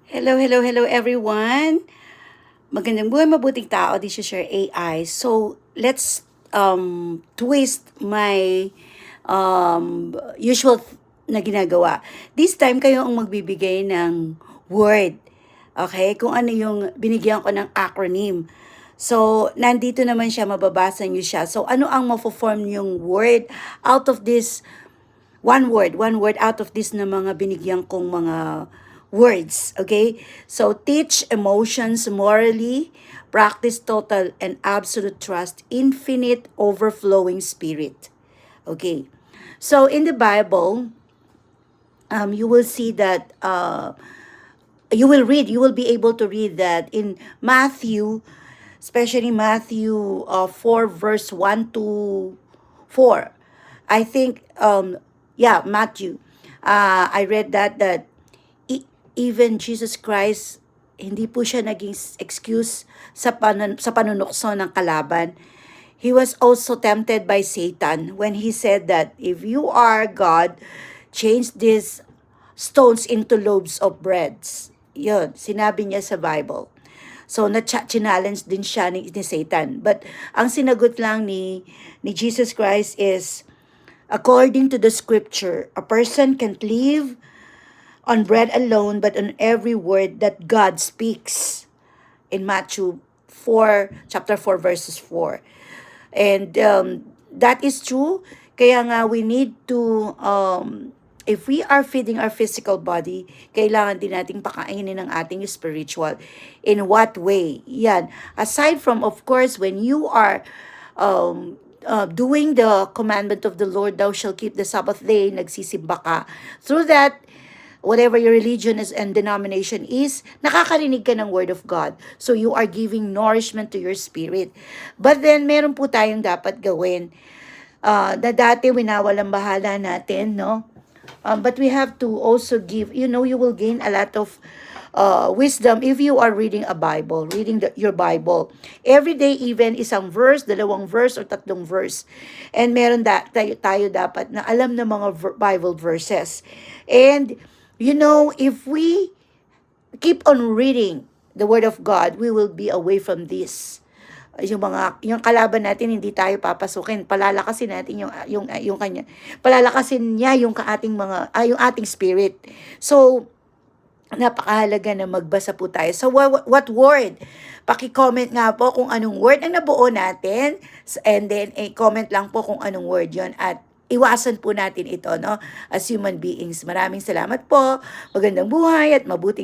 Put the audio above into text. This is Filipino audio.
Hello everyone. Magandang buhay, mabuting tao. This is your AI. So, let's twist my usual na ginagawa. This time, kayo ang magbibigay ng word. Okay? Kung ano yung binigyan ko ng acronym. So, nandito naman siya, mababasa niyo siya. So, ano ang mafo-form yung word out of this one word out of this na mga binigyan kong mga words, okay? So, teach emotions morally, practice total and absolute trust, infinite overflowing spirit. Okay. So, in the Bible, you will see that, you will be able to read that in Matthew, especially Matthew 4 verse 1 to 4. I think, Matthew. I read that even Jesus Christ, hindi po siya naging excuse sa panunukso ng kalaban. He was also tempted by Satan when he said that if you are God, change these stones into loaves of breads. Yun, sinabi niya sa Bible. So, na-challenge din siya ni Satan. But, ang sinagot lang ni Jesus Christ is, according to the scripture, a person can't live on bread alone, but on every word that God speaks. In Matthew 4, chapter 4, verses 4. And that is true. Kaya nga, we need to, if we are feeding our physical body, kailangan din nating pakainin ng ating spiritual. In what way? Yan. Aside from, of course, when you are doing the commandment of the Lord, thou shalt keep the Sabbath day, nagsisimba ka. Through that, whatever your religion is and denomination is, nakakarinig ka ng Word of God. So, you are giving nourishment to your spirit. But then, meron po tayong dapat gawin. Na dati, winawalang bahala natin, no? But we have to also give, you will gain a lot of wisdom if you are reading a Bible, reading your Bible. Every day, even isang verse, dalawang verse, or tatlong verse. And meron tayo dapat na alam ng mga Bible verses. And, if we keep on reading the Word of God, we will be away from this. Yung kalaban natin, hindi tayo papasukin. Palalakasin natin yung kanya. Palalakasin niya yung yung ating spirit. So, napakahalaga na magbasa po tayo. So, what word? Paki-comment nga po kung anong word ang nabuo natin. And then, comment lang po kung anong word yon. At iwasan po natin ito, no? As human beings. Maraming salamat po. Magandang buhay at mabuting